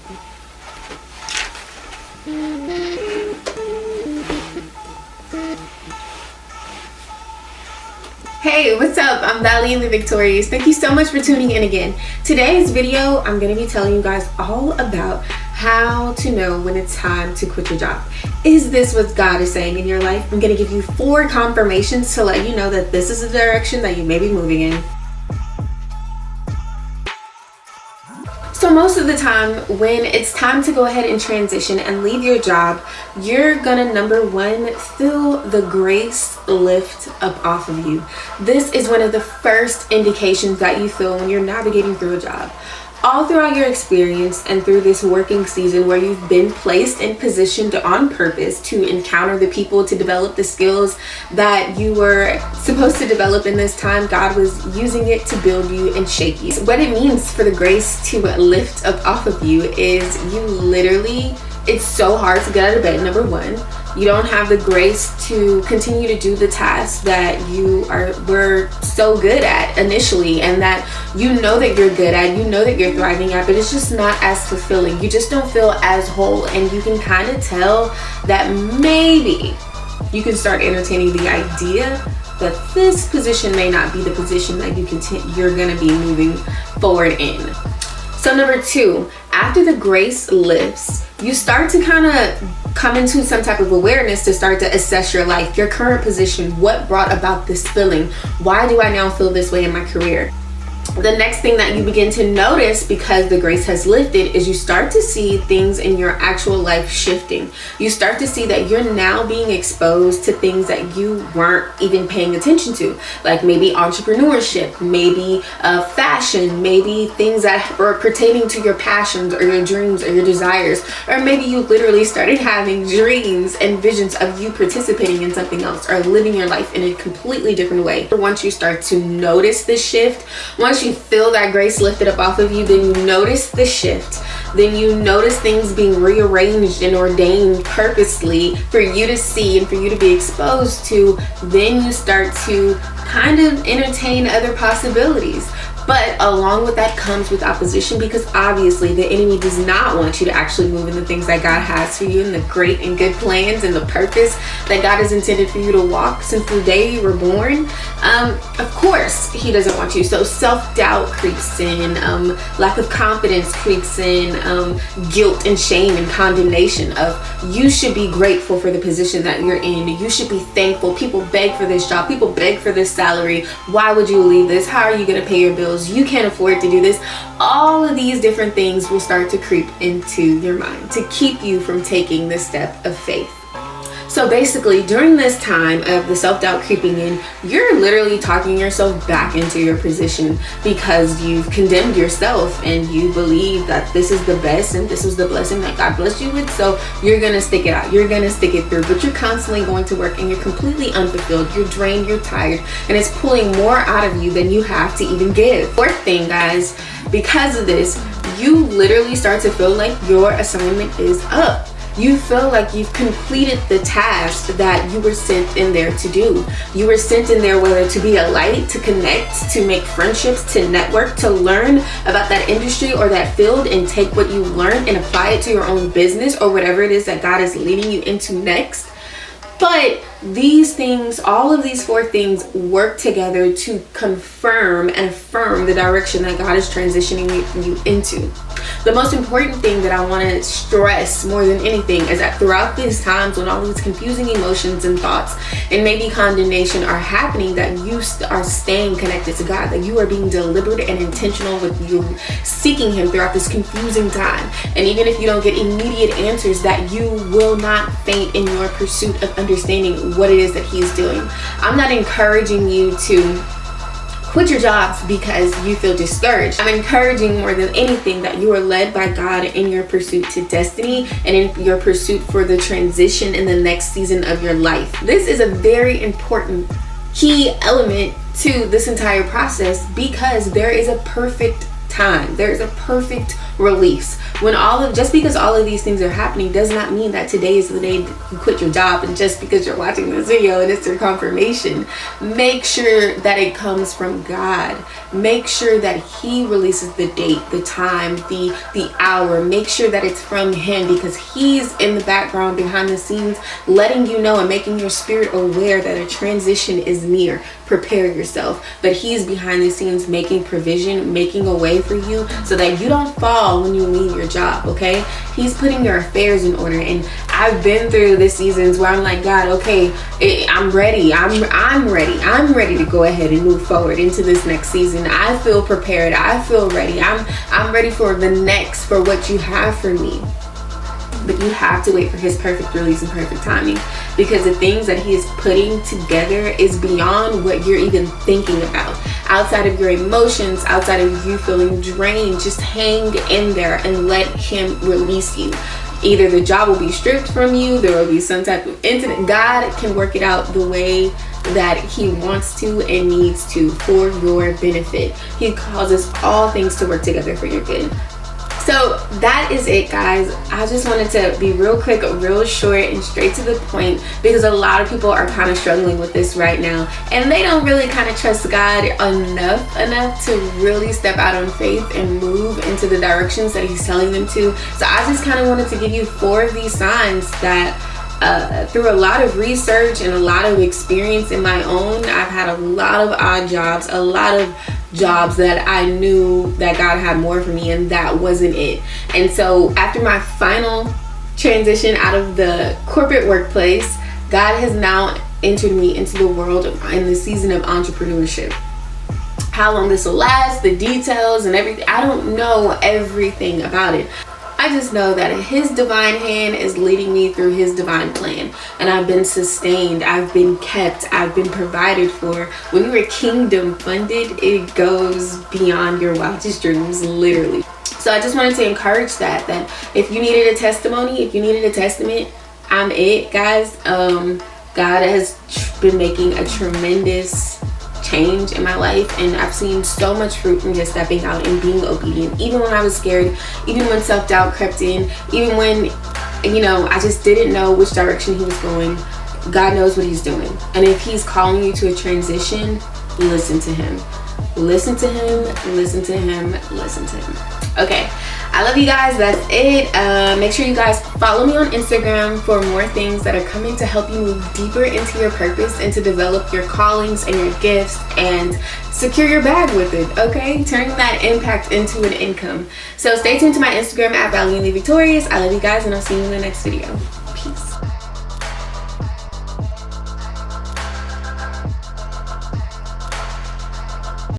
Hey, what's up? I'm Valley and the Victorious. Thank you so much for tuning in again. Today's video, I'm going to be telling you guys all about how to know when it's time to quit your job. Is this what God is saying in your life? I'm going to give you 4 confirmations to let you know that this is the direction that you may be moving in. So most of the time when it's time to go ahead and transition and leave your job, you're gonna, number 1, feel the grace lift up off of you. This is one of the first indications that you feel when you're navigating through a job. All throughout your experience and through this working season where you've been placed and positioned on purpose to encounter the people, to develop the skills that you were supposed to develop in this time, God was using it to build you and shape you. So what it means for the grace to lift up off of you is you literally, it's so hard to get out of bed, number 1. You don't have the grace to continue to do the tasks that you were so good at initially, and that you know that you're good at, you know that you're thriving at, but it's just not as fulfilling. You just don't feel as whole, and you can kind of tell that maybe you can start entertaining the idea that this position may not be the position that you're gonna be moving forward in. So number 2, after the grace lifts, you start to kind of come into some type of awareness to start to assess your life, your current position, what brought about this feeling, why do I now feel this way in my career? The next thing that you begin to notice, because the grace has lifted, is you start to see things in your actual life shifting. You start to see that you're now being exposed to things that you weren't even paying attention to, like maybe entrepreneurship, maybe fashion, maybe things that are pertaining to your passions or your dreams or your desires, or maybe you literally started having dreams and visions of you participating in something else or living your life in a completely different way. Once you start to notice this shift, once you feel that grace lifted up off of you, then you notice the shift. Then you notice things being rearranged and ordained purposely for you to see and for you to be exposed to. Then you start to kind of entertain other possibilities. But along with that comes with opposition, because obviously the enemy does not want you to actually move in the things that God has for you, and the great and good plans and the purpose that God has intended for you to walk since the day you were born. Of course, he doesn't want you. So self-doubt creeps in, lack of confidence creeps in, guilt and shame and condemnation of you should be grateful for the position that you're in. You should be thankful. People beg for this job. People beg for this salary. Why would you leave this? How are you going to pay your bills? You can't afford to do this. All of these different things will start to creep into your mind to keep you from taking the step of faith. So basically, during this time of the self-doubt creeping in, you're literally talking yourself back into your position because you've condemned yourself and you believe that this is the best and this was the blessing that God blessed you with. So you're going to stick it out. You're going to stick it through, but you're constantly going to work and you're completely unfulfilled. You're drained, you're tired, and it's pulling more out of you than you have to even give. Fourth thing, guys, because of this, you literally start to feel like your assignment is up. You feel like you've completed the task that you were sent in there to do. You were sent in there whether to be a light, to connect, to make friendships, to network, to learn about that industry or that field and take what you learned and apply it to your own business or whatever it is that God is leading you into next. But these things, all of these 4 things work together to confirm and affirm the direction that God is transitioning you into. The most important thing that I want to stress more than anything is that throughout these times when all these confusing emotions and thoughts and maybe condemnation are happening, that you are staying connected to God, that you are being deliberate and intentional with you seeking him throughout this confusing time. And even if you don't get immediate answers, that you will not faint in your pursuit of understanding what it is that he's doing. I'm not encouraging you to quit your jobs because you feel discouraged. I'm encouraging more than anything that you are led by God in your pursuit to destiny and in your pursuit for the transition in the next season of your life. This is a very important key element to this entire process because there is a perfect time. There's a perfect release. Just because all of these things are happening does not mean that today is the day you quit your job. And just because you're watching this video and it's your confirmation, make sure that it comes from God. Make sure that he releases the date, the time, the hour. Make sure that it's from him, because he's in the background behind the scenes letting you know and making your spirit aware that a transition is near. Prepare yourself. But he's behind the scenes making provision, making a way for you so that you don't fall when you leave your job, okay? He's putting your affairs in order. And I've been through the seasons where I'm like, God, okay, I'm ready. I'm ready. I'm ready to go ahead and move forward into this next season. I feel prepared. I feel ready. I'm ready for the next, for what you have for me. But you have to wait for his perfect release and perfect timing, because the things that he is putting together is beyond what you're even thinking about. Outside of your emotions, outside of you feeling drained, just hang in there and let him release you. Either the job will be stripped from you, there will be some type of incident. God can work it out the way that he wants to and needs to for your benefit. He causes all things to work together for your good. So that is it, guys. I just wanted to be real quick, real short, and straight to the point, because a lot of people are kind of struggling with this right now, and they don't really kind of trust God enough to really step out on faith and move into the directions that he's telling them to. So I just kind of wanted to give you 4 of these signs that through a lot of research and a lot of experience in my own, I've had a lot of odd jobs, a lot of jobs that I knew that God had more for me, and that wasn't it. And so after my final transition out of the corporate workplace, God has now entered me into the world in the season of entrepreneurship. How long this will last, the details and everything, I don't know everything about it. I just know that his divine hand is leading me through his divine plan, and I've been sustained, I've been kept, I've been provided for. When you're kingdom funded, it goes beyond your wildest dreams, literally. So I just wanted to encourage that if you needed a testimony, if you needed a testament, I'm it, guys. God has been making a tremendous change in my life, and I've seen so much fruit from just stepping out and being obedient, even when I was scared, even when self-doubt crept in, even when, I just didn't know which direction he was going. God knows what he's doing, and if he's calling you to a transition, listen to him. Listen to him, listen to him, listen to him. Okay, I love you guys. That's it. Make sure you guys follow me on Instagram for more things that are coming to help you move deeper into your purpose and to develop your callings and your gifts and secure your bag with it, okay? Turning that impact into an income. So stay tuned to my Instagram at valiantlyvictorious. I love you guys, and I'll see you in the next video. Peace.